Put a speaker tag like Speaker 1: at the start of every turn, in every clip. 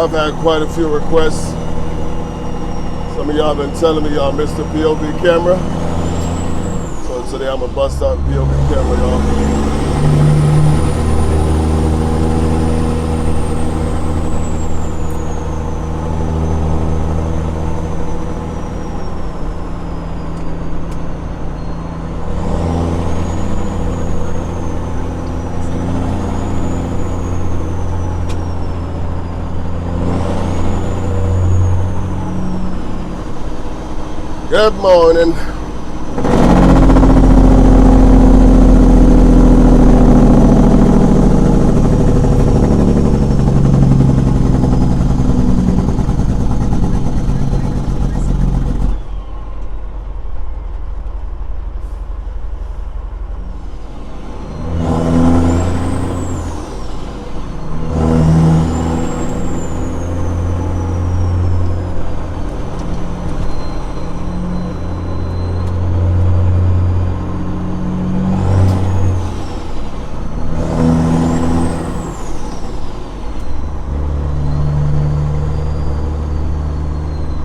Speaker 1: I've had quite a few requests. Some of y'all been telling me y'all missed the POV camera. So today I'm gonna bust out the POV camera, y'all. Good morning.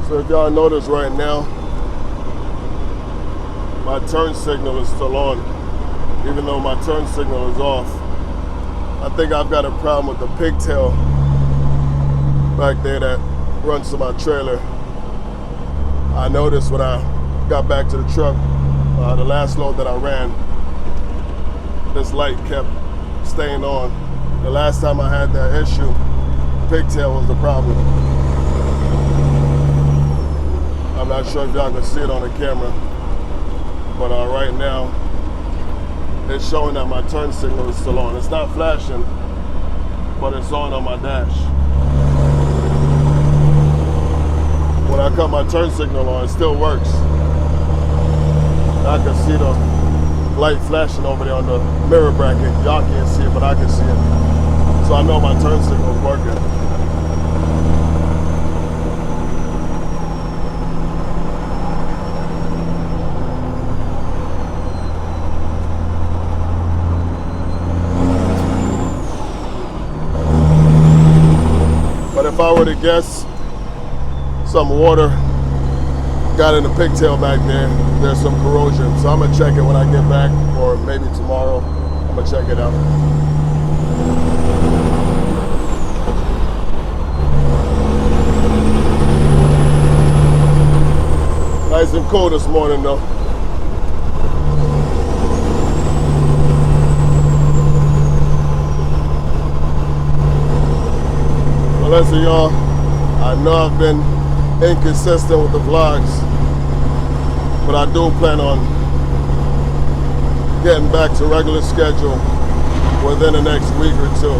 Speaker 1: So if y'all notice right now, my turn signal is still on, even though my turn signal is off. I think I've got a problem with the pigtail back there that runs to my trailer. I noticed when I got back to the truck, the last load that I ran, this light kept staying on. The last time I had that issue, pigtail was the problem. I'm not sure if y'all can see it on the camera, but right now, it's showing that my turn signal is still on. It's not flashing, but it's on my dash. When I cut my turn signal on, it still works. I can see the light flashing over there on the mirror bracket. Y'all can't see it, but I can see it. So I know my turn signal is working. But if I were to guess, some water got in the pigtail back there. There's some corrosion. So I'm gonna check it when I get back, or maybe tomorrow. I'm gonna check it out. Nice and cool this morning though. Well, listen y'all, I know I've been inconsistent with the vlogs, but I do plan on getting back to regular schedule within the next week or two.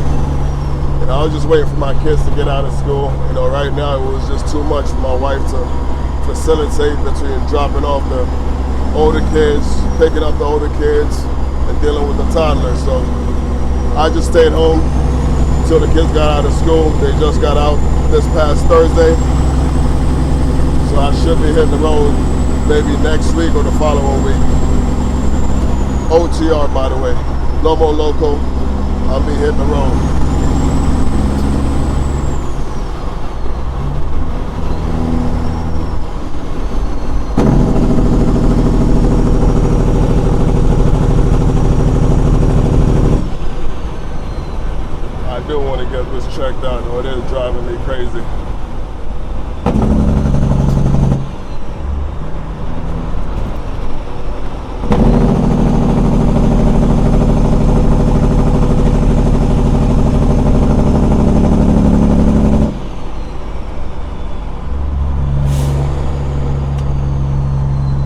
Speaker 1: And I was just waiting for my kids to get out of school. You know, right now it was just too much for my wife to facilitate between dropping off the older kids, picking up the older kids, and dealing with the toddlers. So I just stayed home until the kids got out of school. They just got out this past Thursday. So I should be hitting the road maybe next week or the following week. OTR, by the way. No more local. I'll be hitting the road. I do want to get this checked out, though it is driving me crazy.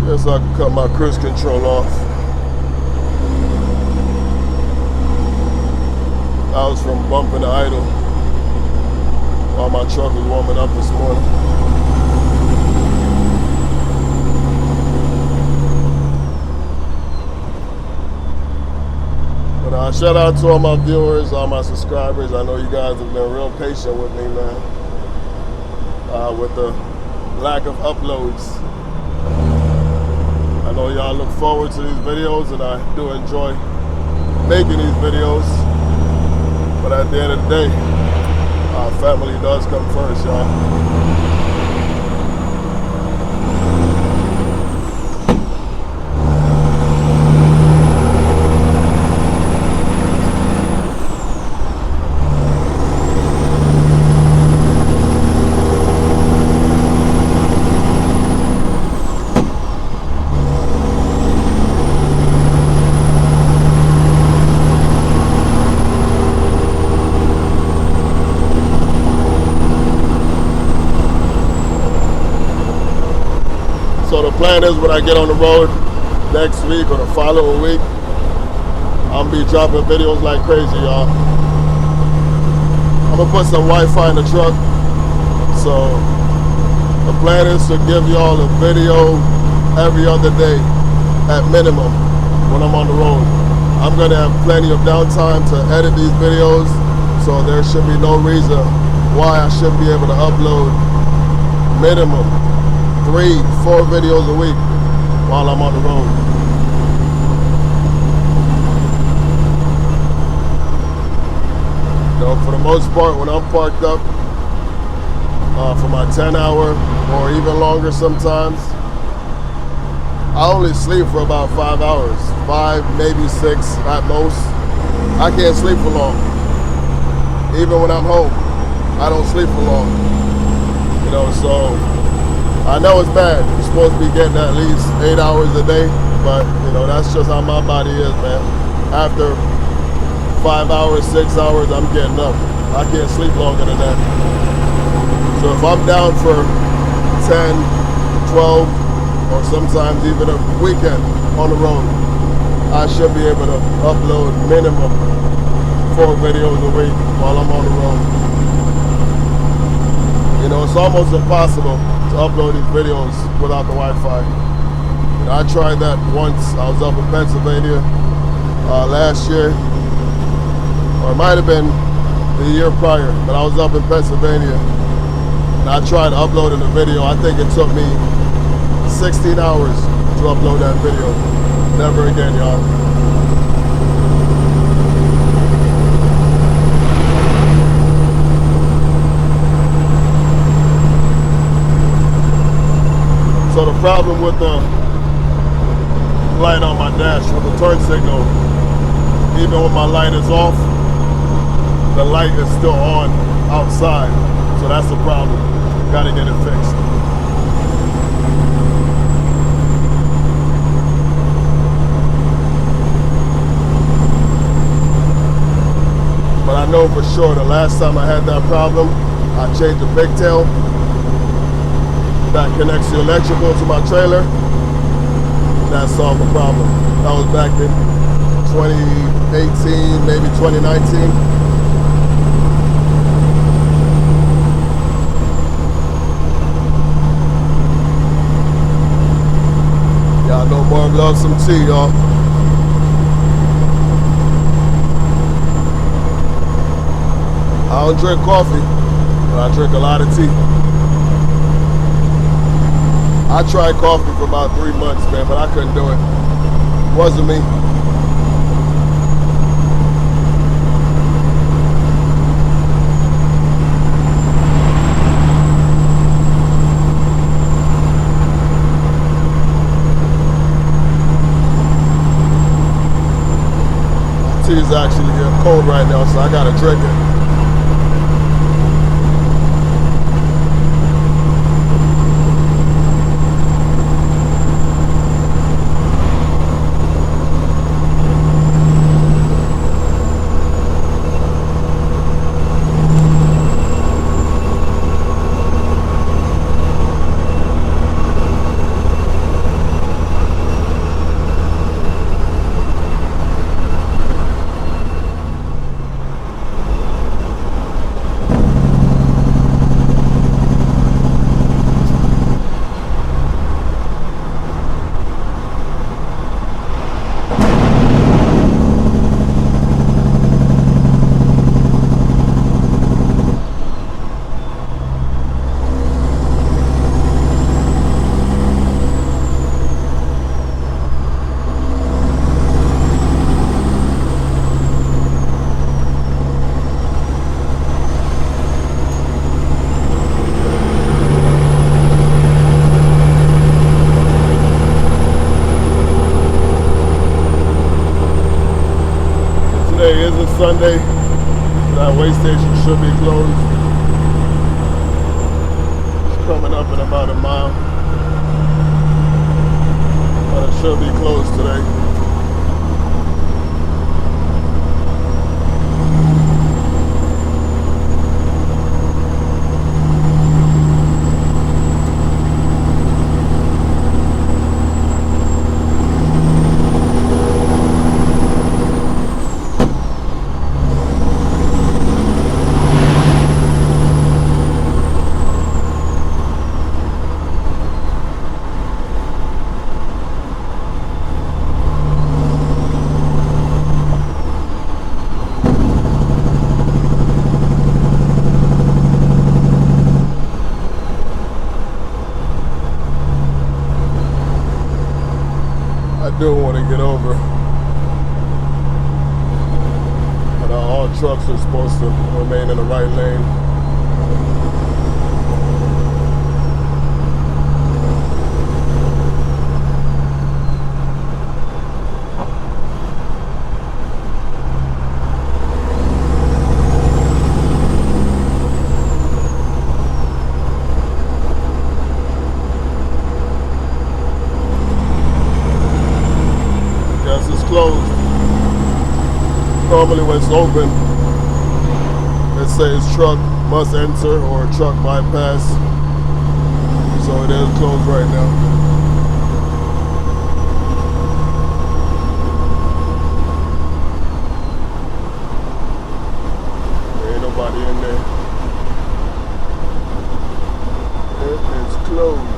Speaker 1: Guess I can cut my cruise control off. I was from bumping to idle while my truck was warming up this morning. But shout out to all my viewers, all my subscribers. I know you guys have been real patient with me, man, with the lack of uploads. I know y'all look forward to these videos, and I do enjoy making these videos. But at the end of the day, Family does come first, y'all. So the plan is when I get on the road next week or the following week, I'm gonna be dropping videos like crazy, y'all. I'm gonna put some Wi-Fi in the truck. So the plan is to give y'all a video every other day at minimum when I'm on the road. I'm gonna have plenty of downtime to edit these videos, so there should be no reason why I shouldn't be able to upload minimum 3-4 videos a week while I'm on the road. You know, for the most part, when I'm parked up for my 10-hour or even longer sometimes, I only sleep for about 5 hours, 5, maybe 6 at most. I can't sleep for long. Even when I'm home, I don't sleep for long. You know, so I know it's bad. You're supposed to be getting at least 8 hours a day, but you know, that's just how my body is, man. After 5 hours, 6 hours, I'm getting up. I can't sleep longer than that. So if I'm down for 10, 12, or sometimes even a weekend on the road, I should be able to upload minimum 4 videos a week while I'm on the road. You know, it's almost impossible to upload these videos without the Wi-Fi. You know, I tried that once. I was up in Pennsylvania last year, or it might have been the year prior, but I was up in Pennsylvania and I tried uploading a video. I think it took me 16 hours to upload that video. Never again, y'all. So the problem with the light on my dash, with the turn signal, even when my light is off, the light is still on outside. So that's the problem. Gotta get it fixed. But I know for sure the last time I had that problem, I changed the pigtail that connects the electrical to my trailer. That solved the problem. That was back in 2018, maybe 2019. Y'all know Marv loves some tea, y'all. I don't drink coffee, but I drink a lot of tea. I tried coffee for about 3 months, man, but I couldn't do it. It wasn't me. My tea is actually getting cold right now, so I gotta drink it. Sunday, that way station should be closed. It's coming up in about a mile, but it should be closed today. I do want to get over, but all trucks are supposed to remain in the right lane. Closed. Normally when it's open, it says truck must enter or truck bypass. So it is closed right now. There ain't nobody in there. It is closed.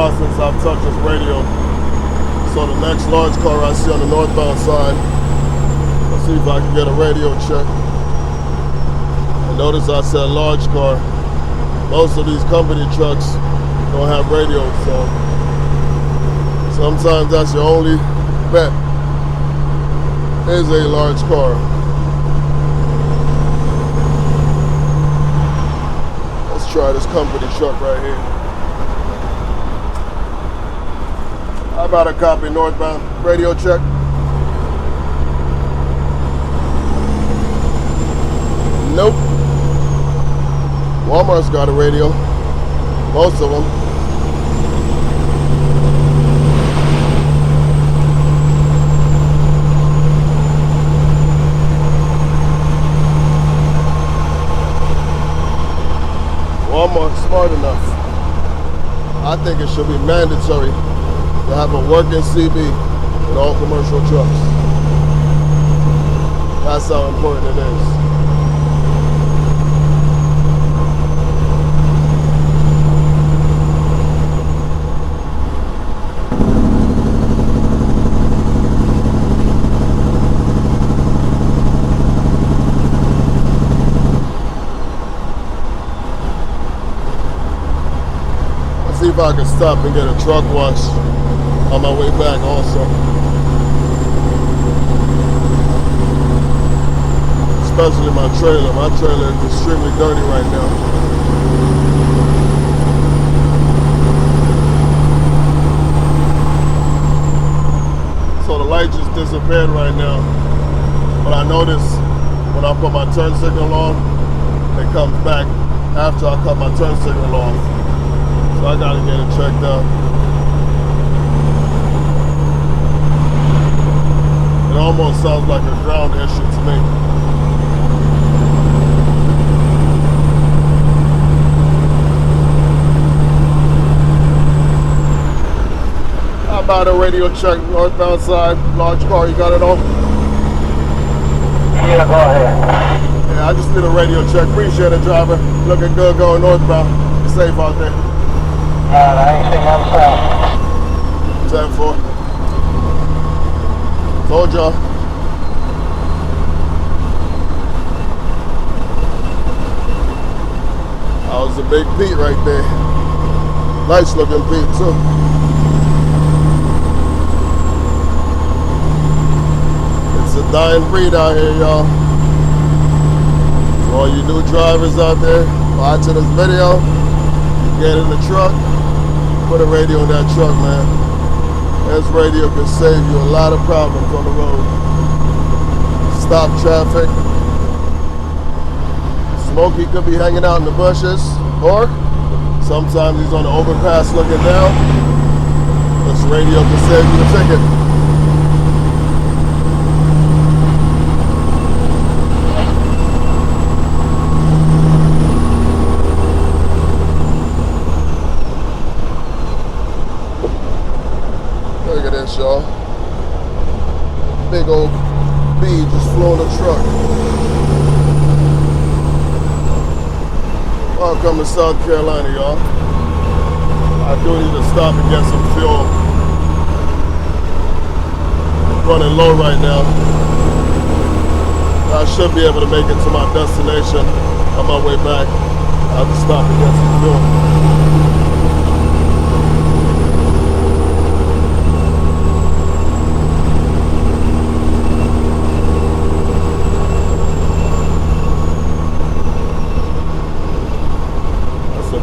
Speaker 1: Since I've touched this radio. So the next large car I see on the northbound side, let's see if I can get a radio check. And notice I said large car. Most of these company trucks don't have radios, so sometimes that's your only bet, is a large car. Let's try this company truck right here. How about a copy northbound radio check? Nope. Walmart's got a radio. Most of them. Walmart's smart enough. I think it should be mandatory to have a working CB in all commercial trucks. That's how important it is. Let's see if I can stop and get a truck wash on my way back also. Especially my trailer. My trailer is extremely dirty right now. So the light just disappeared right now. But I notice when I put my turn signal on, it comes back after I cut my turn signal off. So I gotta get it checked out. It almost sounds like a ground issue to me. Ricardo, radio check, northbound side, large car, you got it on?
Speaker 2: Yeah, go ahead.
Speaker 1: Yeah, I just did a radio check. Appreciate it, driver. Looking good going northbound. Be safe out there.
Speaker 2: I ain't seen nothing south.
Speaker 1: 10-4. Told y'all. That was a big Pete right there. Nice looking Pete too. It's a dying breed out here, y'all. For all you new drivers out there watching this video, get in the truck, put a radio in that truck, man. This radio can save you a lot of problems on the road. Stop traffic. Smokey could be hanging out in the bushes, or sometimes he's on the overpass looking down. This radio can save you a ticket. Look at this, y'all. Big old bee just flew in the truck. Welcome to South Carolina, y'all. I do need to stop and get some fuel. Running low right now. I should be able to make it to my destination on my way back. I have to stop and get some fuel.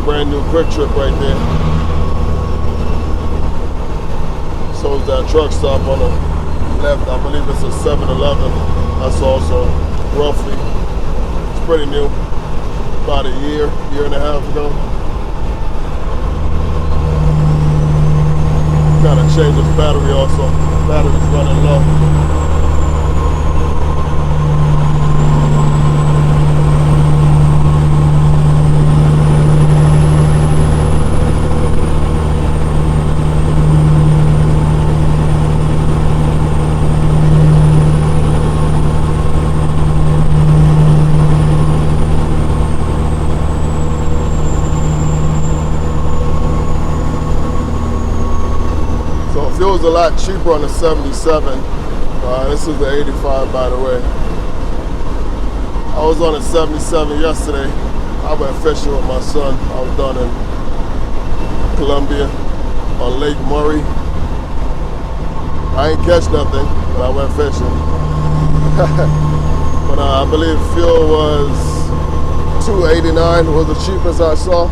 Speaker 1: Brand new Quick Trip right there. So is that truck stop on the left. I believe it's a 7-Eleven. That's also roughly, it's pretty new. About a year and a half ago. Gotta change this battery also. Battery's running low. Fuel's a lot cheaper on the 77. This is the 85, by the way. I was on a 77 yesterday. I went fishing with my son. I was down in Columbia on Lake Murray. I ain't catch nothing, but I went fishing. But I believe fuel was $2.89 was the cheapest I saw.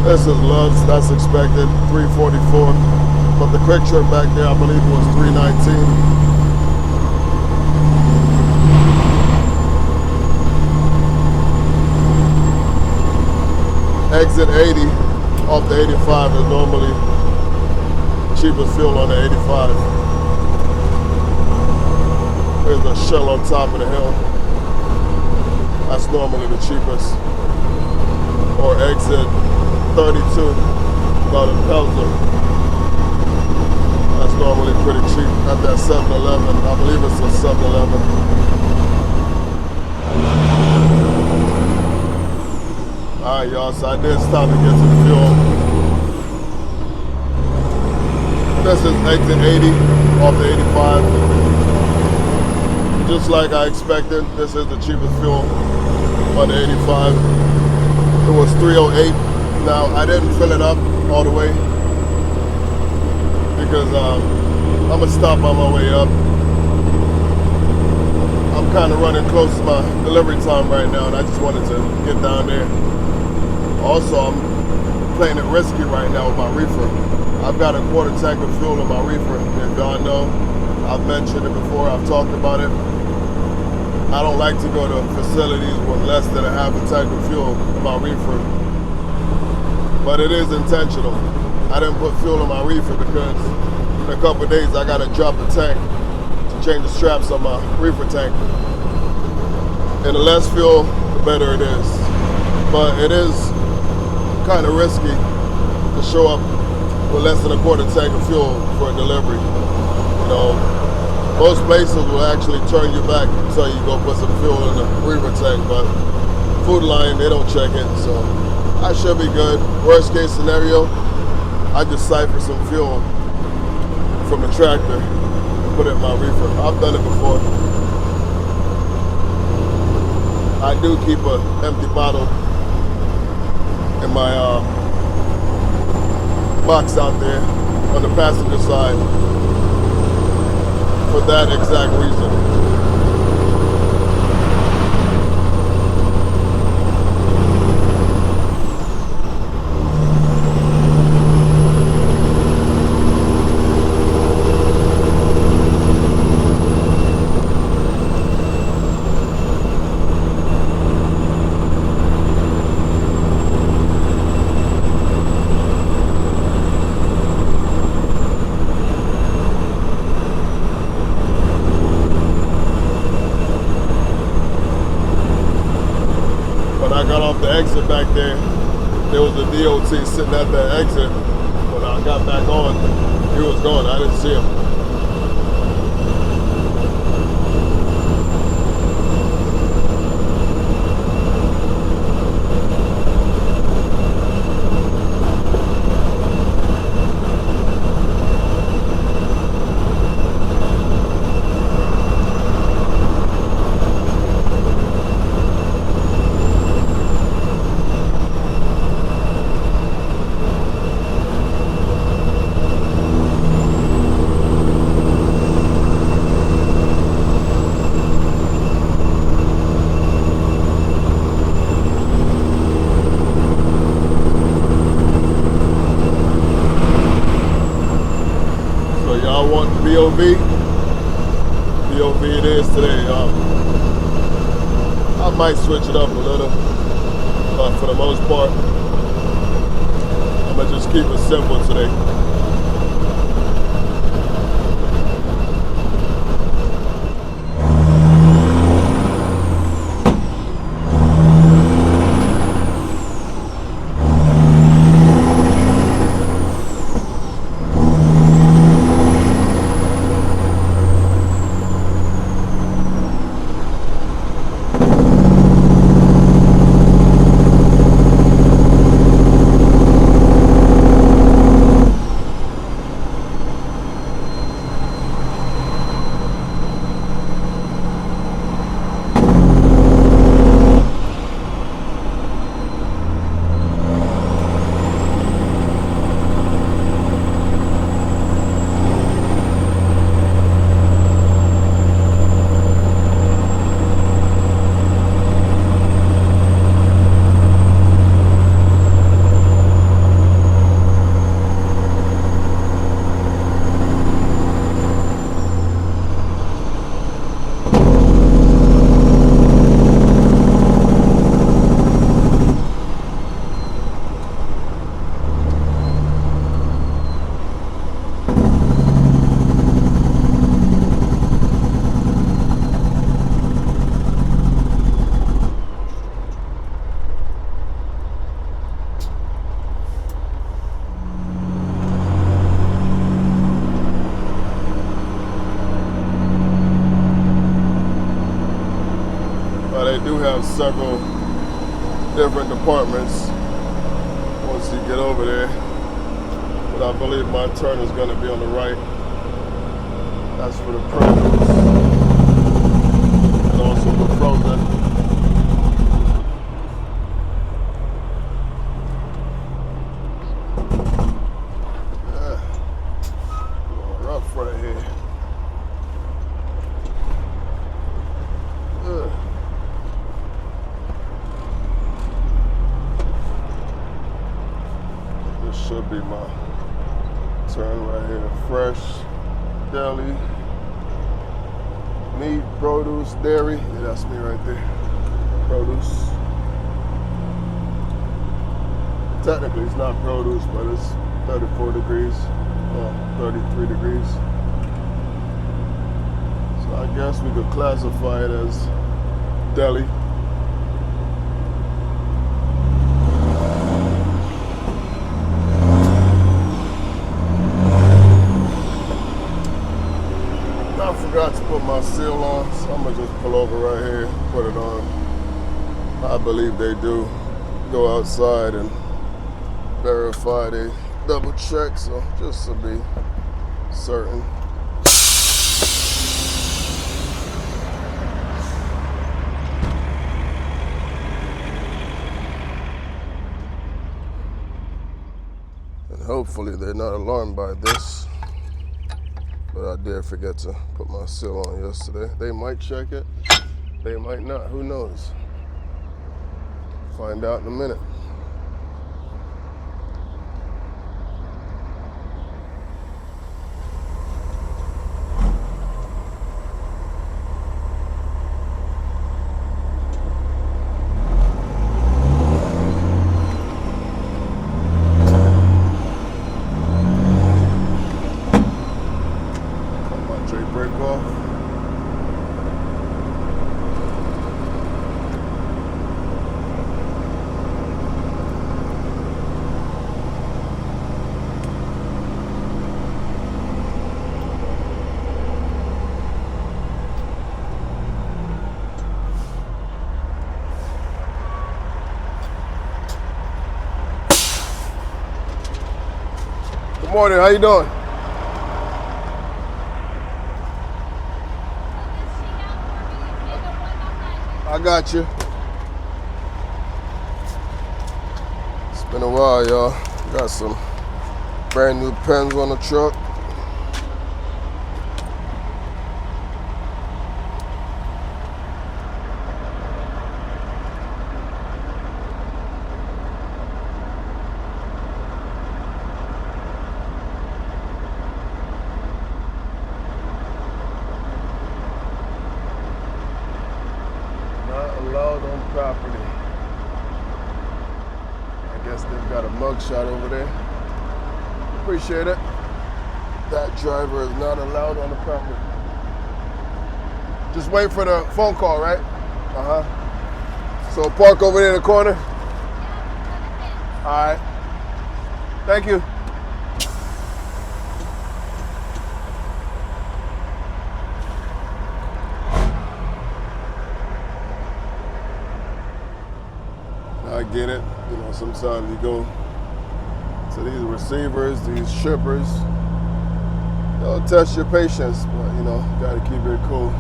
Speaker 1: This is Love's, that's expected, $3.44. But the Quick Trip back there, I believe it was $3.19. Exit 80 off the 85 is normally cheapest fuel on the 85. There's a shell on top of the hill. That's normally the cheapest. Or exit 32, about a Pelzer. That's normally pretty cheap at that 7-Eleven. I believe it's a 7-Eleven. Alright, y'all, so I did stop to get some fuel. This is exit 80 off the 85. Just like I expected, this is the cheapest fuel on the 85. It was $3.08. Now, I didn't fill it up all the way because I'm going to stop on my way up. I'm kind of running close to my delivery time right now, and I just wanted to get down there. Also, I'm playing it risky right now with my Reefer. I've got a quarter tank of fuel in my Reefer. If y'all know, I've mentioned it before, I've talked about it. I don't like to go to facilities with less than a half a tank of fuel in my Reefer. But it is intentional. I didn't put fuel in my Reefer because in a couple of days I gotta drop the tank to change the straps on my Reefer tank. And the less fuel, the better it is. But it is kind of risky to show up with less than a quarter tank of fuel for a delivery. You know, most places will actually turn you back and tell you go put some fuel in the Reefer tank, but Food Line, they don't check it, so I should be good. Worst case scenario, I just siphon some fuel from the tractor and put it in my reefer. I've done it before. I do keep an empty bottle in my box out there on the passenger side for that exact reason. Exit back there was a DOT sitting at the exit. When I got back on, he was gone. I didn't see him. POV? POV it is today. I might switch it up a little, but for the most part, I'm gonna just keep it simple today. They do have several different departments once you get over there, but I believe my turn is going to be on the right. That's for the produce and also for frozen. Rough right here. Should be my turn right here. Fresh, deli, meat, produce, dairy. Yeah, that's me right there. Produce. Technically, it's not produce, but it's 34 degrees, 33 degrees. So I guess we could classify it as deli. forgot to put my seal on, so I'm gonna just pull over right here, put it on. I believe they do go outside and verify, they double check, so just to be certain. And hopefully they're not alarmed by this. But I did forget to put my seal on yesterday. They might check it, they might not, who knows? Find out in a minute. Good morning, how you doing? I got you. It's been a while, y'all. Got some brand new pens on the truck. Allowed on property. I guess they've got a mugshot over there. Appreciate it. That driver is not allowed on the property. Just wait for the phone call, right? So park over there in the corner. All right. Thank you. I get it. You know, sometimes you go to these receivers, these shippers, they'll test your patience, but you know, gotta keep it cool.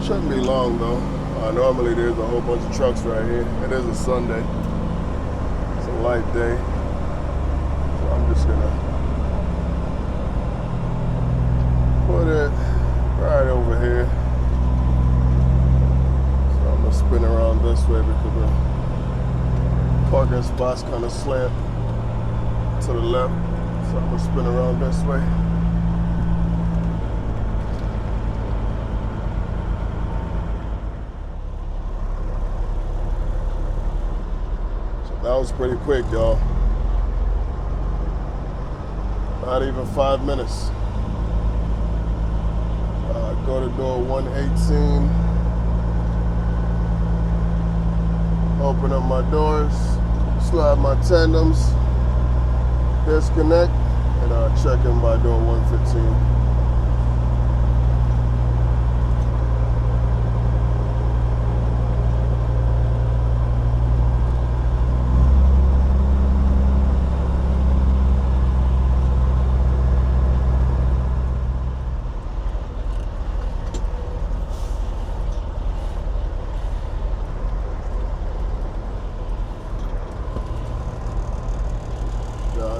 Speaker 1: Shouldn't be long though. Normally there's a whole bunch of trucks right here. It is a Sunday. It's a light day. So I'm just gonna put it right over here. So I'm gonna spin around this way because the parking spot's kind of slant to the left. So I'm gonna spin around this way. That was pretty quick, y'all. Not even 5 minutes. Go to door 118. Open up my doors, slide my tandems, disconnect, and check in by door 115.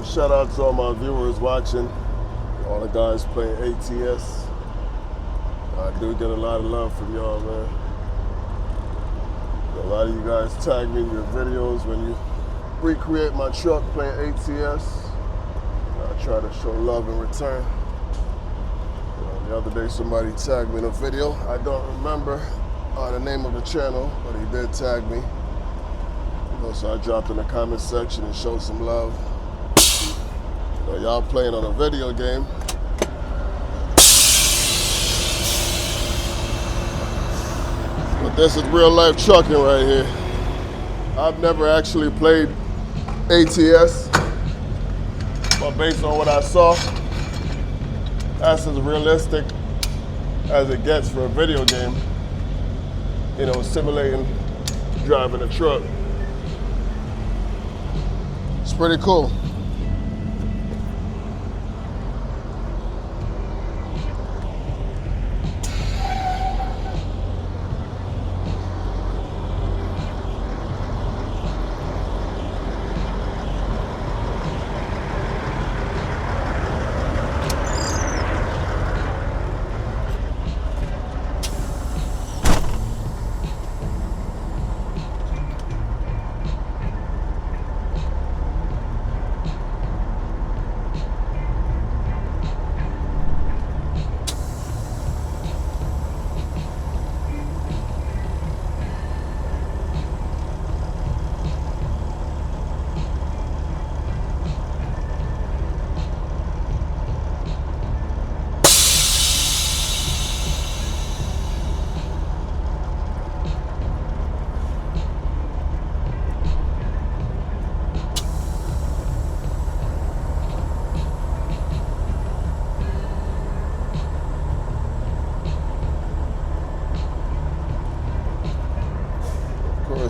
Speaker 1: Shout out to all my viewers watching, all the guys playing ATS. I do get a lot of love from y'all, man. A lot of you guys tag me in your videos when you recreate my truck playing ATS. I try to show love in return. The other day somebody tagged me in a video. I don't remember the name of the channel, but he did tag me. So I dropped in the comment section and showed some love. Y'all playing on a video game, This is real life trucking right here. I've never actually played ATS, but based on what I saw, that's as realistic as it gets for a video game. You know, simulating driving a truck. It's pretty cool.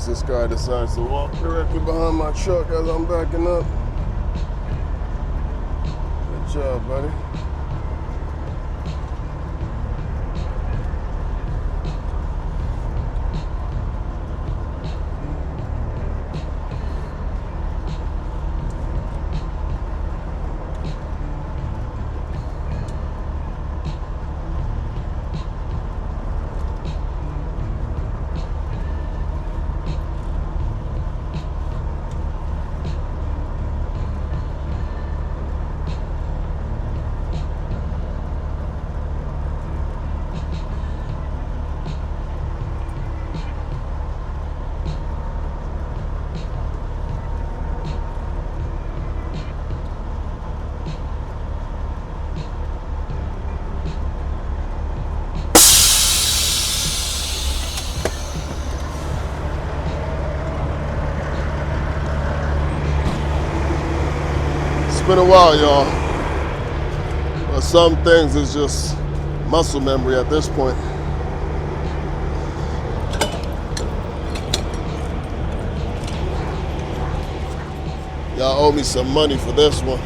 Speaker 1: This guy decides to walk directly behind my truck as I'm backing up. Good job, buddy. Been a while, y'all, but some things is just muscle memory at this point. Y'all owe me some money for this one,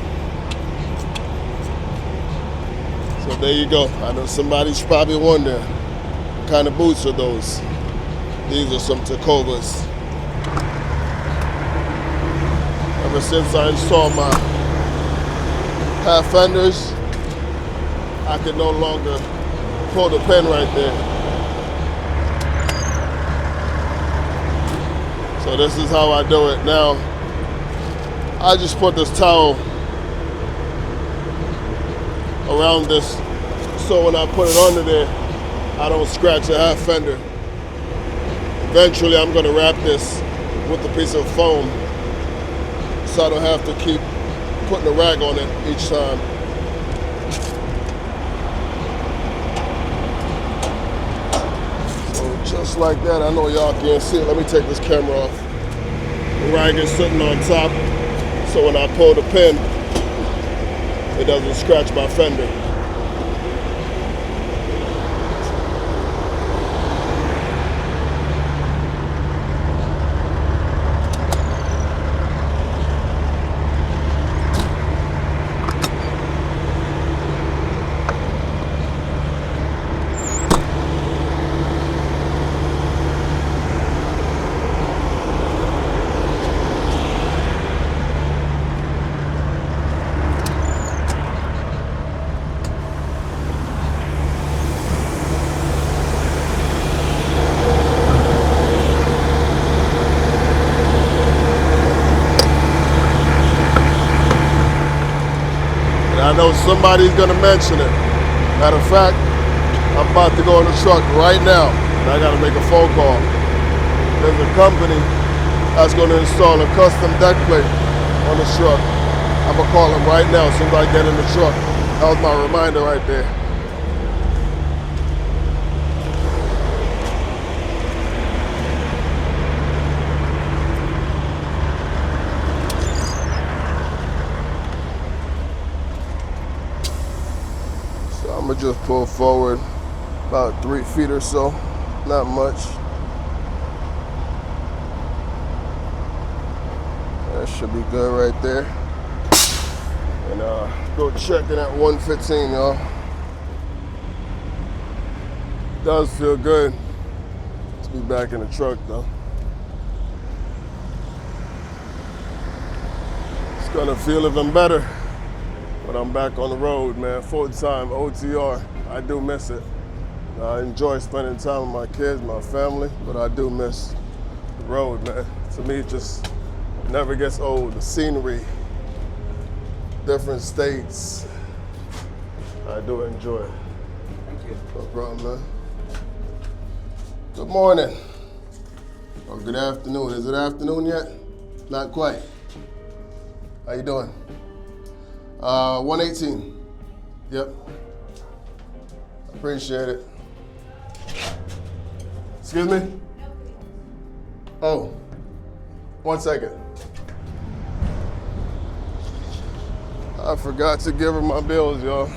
Speaker 1: so there you go. I know somebody's probably wondering what kind of boots are those. These are some Tacovas. Ever since I installed my half fenders, I can no longer pull the pin right there. So this is how I do it now. I just put this towel around this so when I put it under there, I don't scratch the half fender. Eventually I'm gonna wrap this with a piece of foam so I don't have to keep putting a rag on it each time. So just like that, I know y'all can't see it. Let me take this camera off. The rag is sitting on top, so when I pull the pin, it doesn't scratch my fender. I know somebody's gonna mention it. Matter of fact, I'm about to go in the truck right now, and I gotta make a phone call. There's a company that's gonna install a custom deck plate on the truck. I'm gonna call them right now as soon as I get in the truck. That was my reminder right there. I'm gonna just pull forward about 3 feet or so, not much. That should be good right there. And go checking at 115, y'all. Does feel good to be back in the truck though. It's gonna feel even better when I'm back on the road, man. Full-time OTR. I do miss it. I enjoy spending time with my kids, my family, but I do miss the road, man. To me, it just never gets old. The scenery, different states. I do enjoy it.
Speaker 2: Thank you.
Speaker 1: No problem, man. Good morning. Or good afternoon. Is it afternoon yet? Not quite. How you doing? 118. Yep. Appreciate it. Excuse me? Oh, 1 second. I forgot to give her my bills, y'all.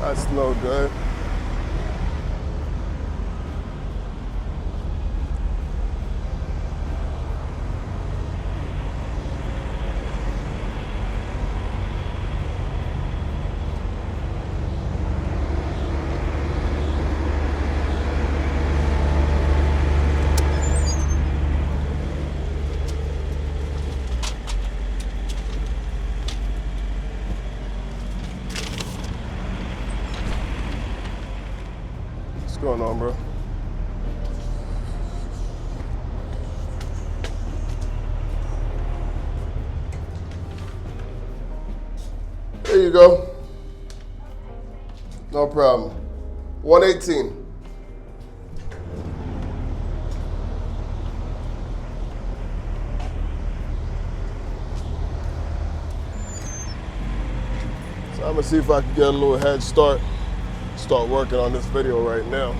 Speaker 1: That's no good. What's going on, bro? There you go. No problem. 118. So I'm gonna see if I can get a little head start. Start working on this video right now.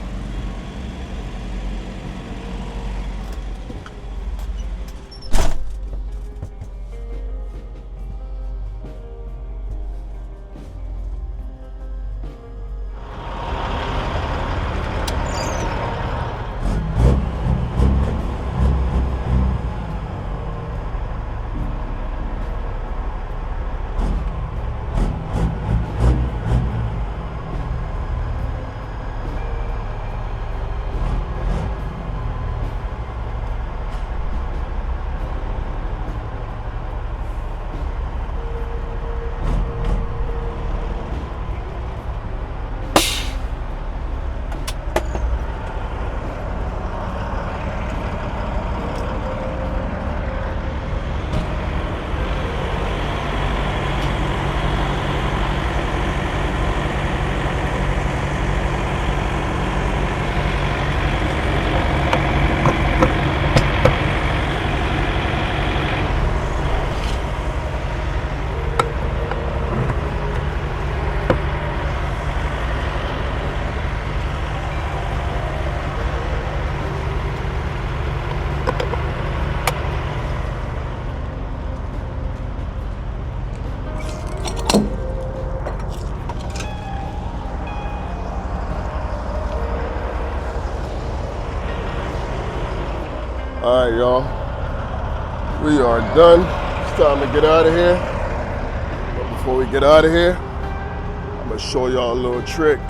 Speaker 1: All right, y'all. We are done. It's time to get out of here. But before we get out of here, I'm gonna show y'all a little trick.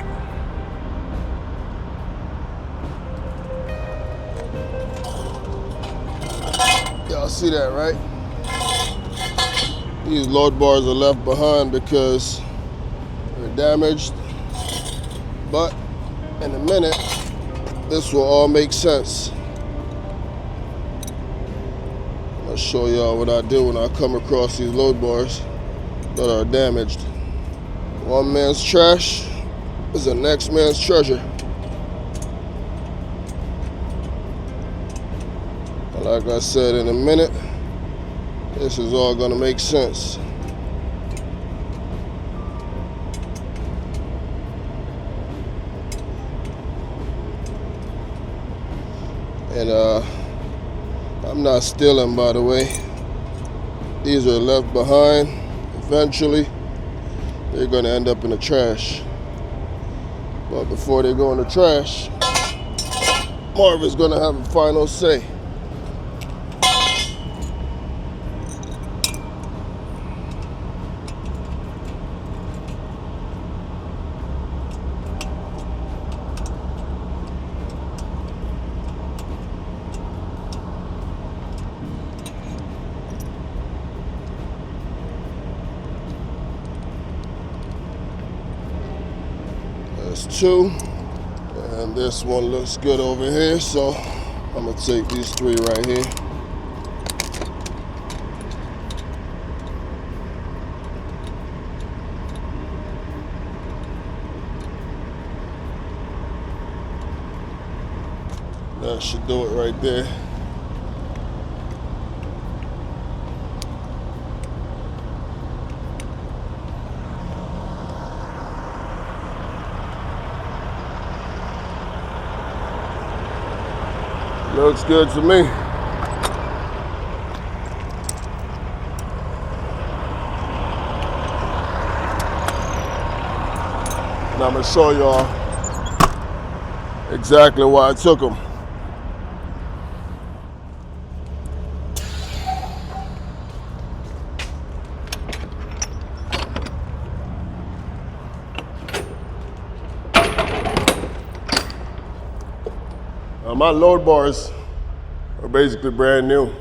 Speaker 1: Y'all see that, right? These load bars are left behind because they're damaged. But in a minute, this will all make sense. I'll show y'all what I do when I come across these load bars that are damaged. One man's trash is the next man's treasure. And like I said, in a minute, this is all gonna make sense. And I'm not stealing, by the way. These are left behind. Eventually, they're going to end up in the trash. But before they go in the trash, Marv is going to have a final say. That's 2. And this one looks good over here, so I'm gonna take these 3 right here. That should do it right there. Looks good to me. And I'm gonna show y'all exactly why I took them. My load bars are basically brand new.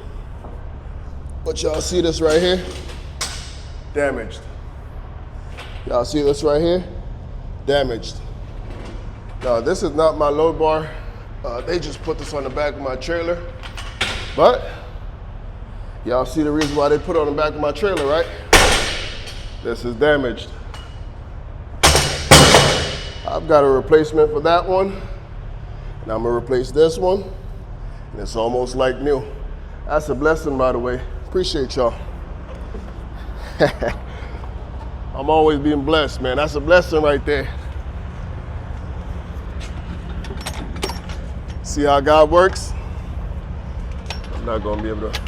Speaker 1: But y'all see this right here? Damaged. Y'all see this right here? Damaged. Now this is not my load bar. They just put this on the back of my trailer. But y'all see the reason why they put it on the back of my trailer, right? This is damaged. I've got a replacement for that one. And I'm gonna replace this one, and it's almost like new. That's a blessing, by the way. Appreciate y'all. I'm always being blessed, man. That's a blessing right there. See how God works? I'm not gonna be able to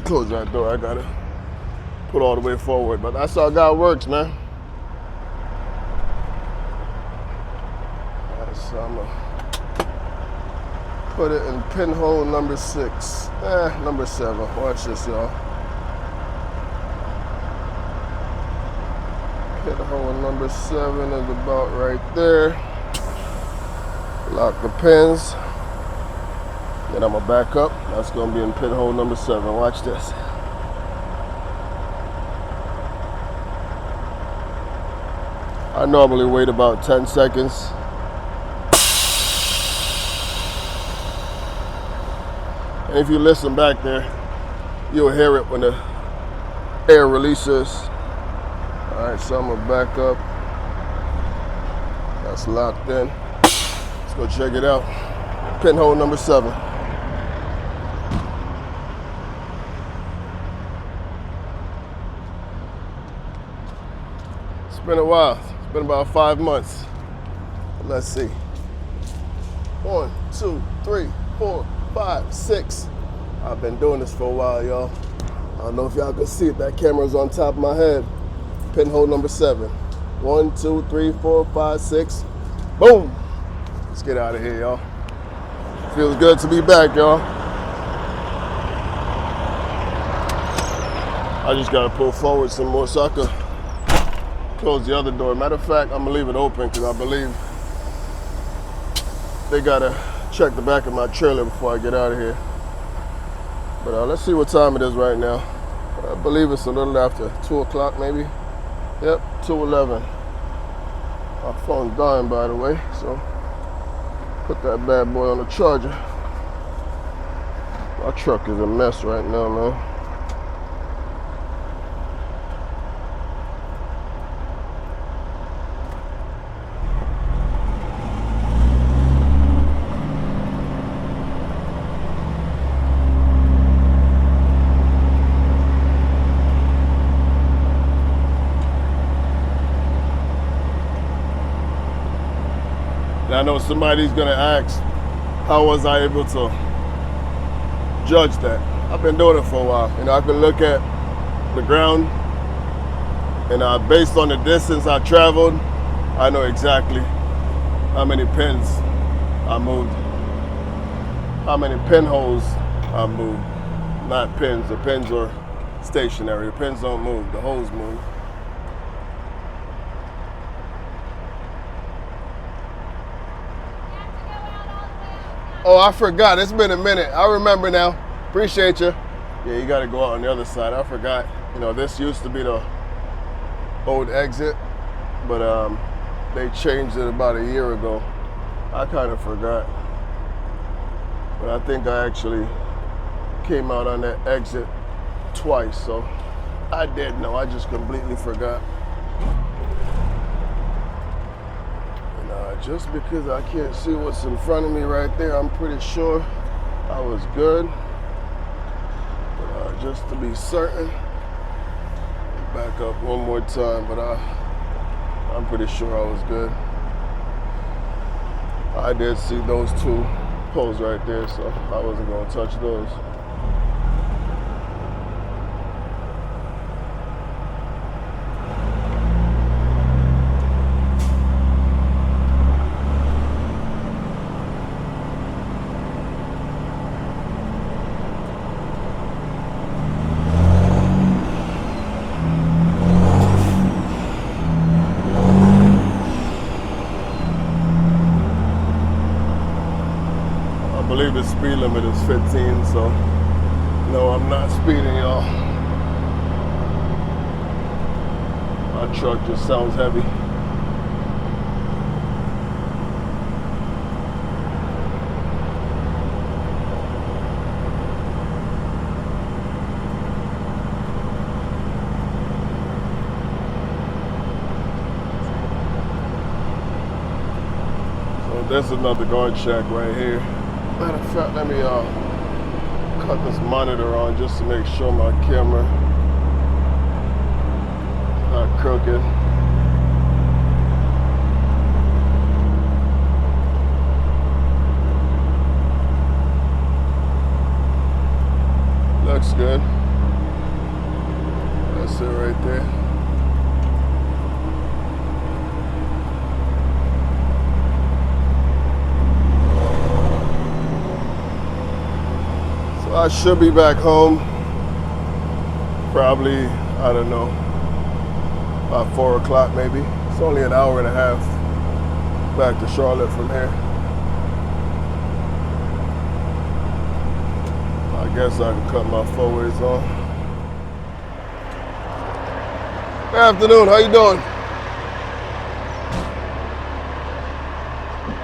Speaker 1: close that door. I gotta put all the way forward, but that's how God works, man. So I'm gonna put it in pinhole number 6. Number 7. Watch this, y'all. Pinhole number 7 is about right there. Lock the pins. Then I'm gonna back up. That's gonna be in pinhole number 7. Watch this. I normally wait about 10 seconds. And if you listen back there, you'll hear it when the air releases. All right, so I'm gonna back up. That's locked in. Let's go check it out. Pinhole number 7. It's been a while. It's been about 5 months. Let's see. 1, 2, 3, 4, 5, 6. I've been doing this for a while, y'all. I don't know if y'all can see it. That camera's on top of my head. Pinhole number 7. 1, 2, 3, 4, 5, 6. Boom. Let's get out of here, y'all. Feels good to be back, y'all. I just gotta pull forward some more so I can close the other door. Matter of fact, I'm gonna leave it open because I believe they gotta check the back of my trailer before I get out of here. But let's see what time it is right now. I believe it's a little after 2 o'clock maybe. Yep, 2:11. My phone's dying, by the way, so put that bad boy on the charger. My truck is a mess right now, man. I know somebody's gonna ask, how was I able to judge that? I've been doing it for a while. You know, I can look at the ground, and based on the distance I traveled, I know exactly how many pins I moved, how many pinholes I moved. Not pins. The pins are stationary. The pins don't move. The holes move. Oh, I forgot. It's been a minute. I remember now. Appreciate you. Yeah, you got to go out on the other side. I forgot. You know, this used to be the old exit, but they changed it about a year ago. I kind of forgot. But I think I actually came out on that exit twice, so I did know. I just completely forgot. Just because I can't see what's in front of me right there, I'm pretty sure I was good. But just to be certain, back up one more time, but I'm pretty sure I was good. I did see those two poles right there, so I wasn't going to touch those. I believe the speed limit is 15, so no, I'm not speeding, y'all. My truck just sounds heavy. So there's another guard shack right here. Matter of fact, let me cut this monitor on just to make sure my camera is not crooked. Looks good. That's it right there. I should be back home probably, I don't know, about 4 o'clock maybe. It's only an hour and a half back to Charlotte from here. I guess I can cut my 4-ways on. Good afternoon, how you doing?
Speaker 3: You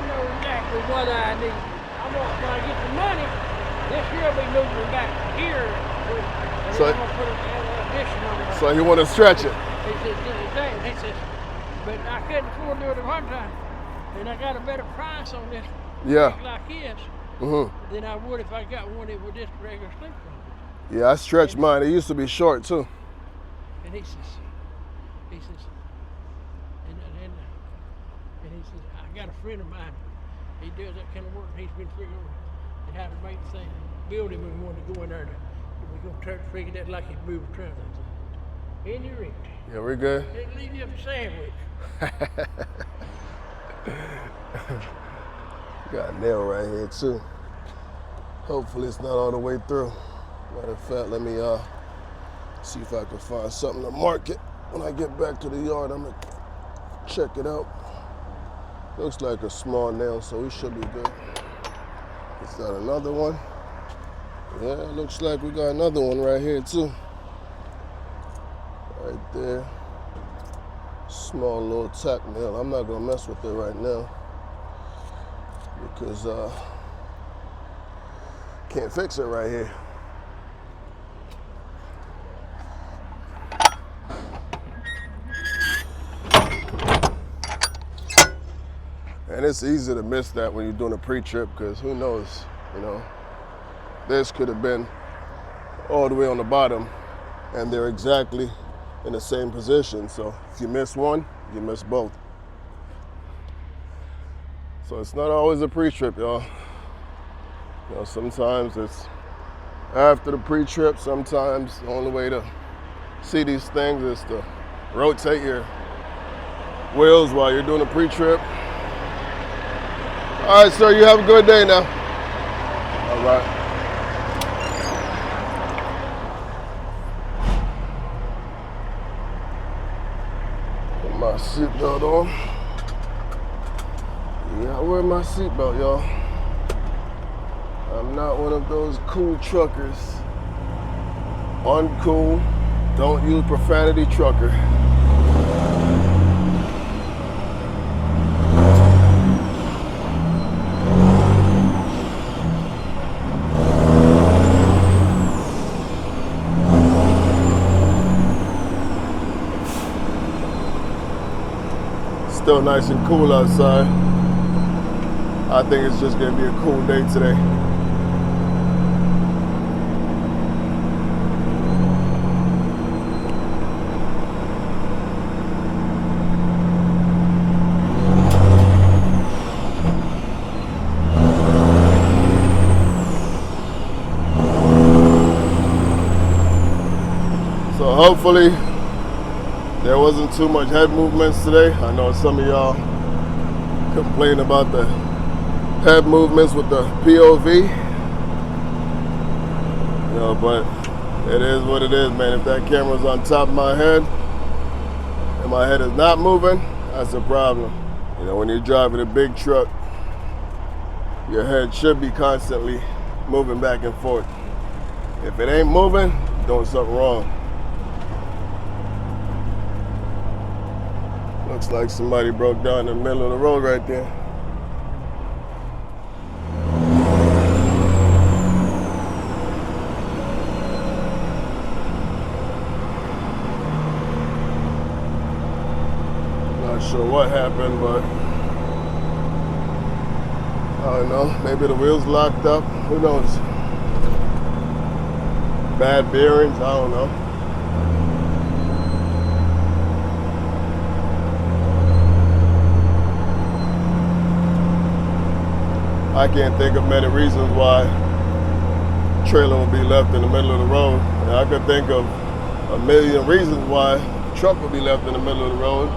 Speaker 3: know exactly what I need. When I get the money, this year I'll be moving back here. And
Speaker 1: So-
Speaker 3: I'm going to put an addition on it.
Speaker 1: So you want to stretch it?
Speaker 3: He says, but I couldn't afford to do it at one time. And I got a better price on this
Speaker 1: Yeah.
Speaker 3: like this than I would if I got one that was just regular sleep phone.
Speaker 1: Yeah, I stretched mine. It used to be short too.
Speaker 3: And he says, and he says, I got a friend of mine. He does that kind of work. He's been figuring out how to make the thing, building. We wanted to go in there. We're going to figure that like he's moving around. And you're in.
Speaker 1: Yeah, we're good.
Speaker 3: They leave you a sandwich.
Speaker 1: Got a nail right here too. Hopefully it's not all the way through. Matter of fact, let me see if I can find something to mark it. When I get back to the yard, I'm gonna check it out. Looks like a small nail, so we should be good. Is that another one? Yeah, it looks like we got another one right here too. Right there. Small little tack nail. I'm not gonna mess with it right now because can't fix it right here. And it's easy to miss that when you're doing a pre-trip because who knows, you know, this could have been all the way on the bottom and they're exactly in the same position. So if you miss one, you miss both. So it's not always a pre-trip, y'all. You know, sometimes it's After the pre-trip, sometimes the only way to see these things is to rotate your wheels while you're doing the pre-trip. All right, sir, you have a good day now. All right. Put my seatbelt on. Yeah, I wear my seatbelt, y'all. I'm not one of those cool truckers. Uncool, don't use profanity trucker. Still nice and cool outside. I think it's just gonna be a cool day today. So hopefully there wasn't too much head movements today. I know some of y'all complain about the head movements with the POV. You know, but it is what it is, man. If that camera's on top of my head and my head is not moving, that's a problem. You know, when you're driving a big truck, your head should be constantly moving back and forth. If it ain't moving, doing something wrong. Looks like somebody broke down in the middle of the road right there. Not sure what happened, but I don't know. Maybe the wheels locked up. Who knows? Bad bearings. I don't know. I can't think of many reasons why a trailer would be left in the middle of the road. And I could think of a million reasons why a truck would be left in the middle of the road.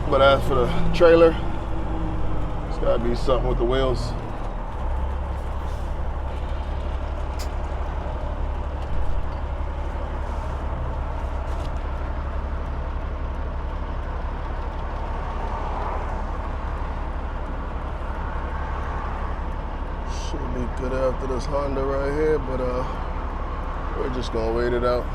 Speaker 1: But as for the trailer, it's gotta be something with the wheels. Should be good after this Honda right here, but we're just gonna wait it out.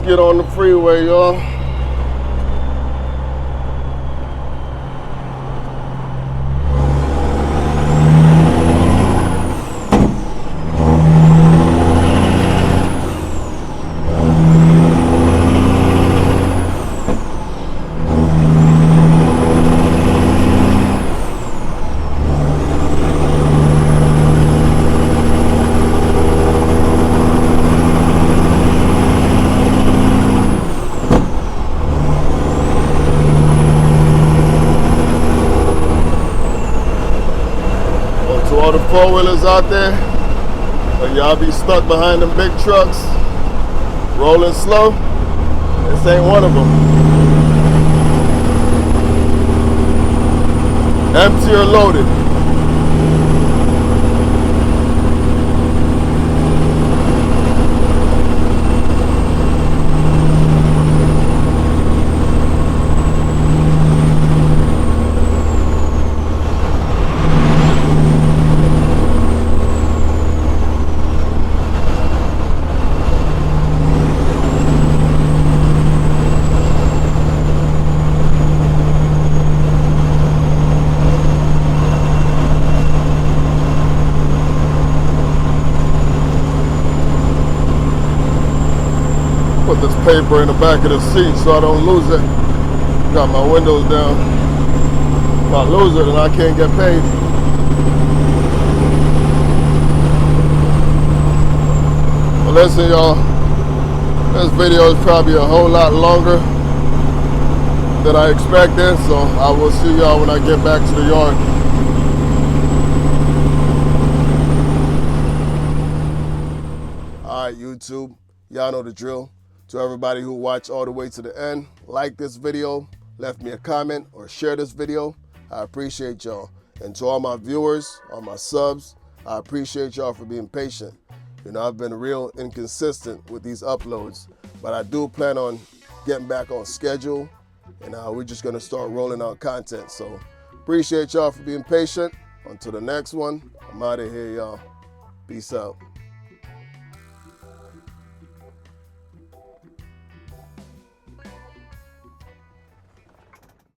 Speaker 1: Get on the freeway, y'all. all the four-wheelers out there, but y'all be stuck behind them big trucks, rolling slow. This ain't one of them. Empty or loaded. Put this paper in the back of the seat so I don't lose it. Got my windows down. If I lose it, then I can't get paid. Well, listen, y'all. This video is probably a whole lot longer than I expected, so I will see y'all when I get back to the yard. All right, YouTube. Y'all know the drill. To everybody who watched all the way to the end, like this video, left me a comment, or share this video. I appreciate y'all. And to all my viewers, all my subs, I appreciate y'all for being patient. You know, I've been real inconsistent with these uploads, but I do plan on getting back on schedule, and we're just gonna start rolling out content. So appreciate y'all for being patient. Until the next one, I'm out of here, y'all. Peace out.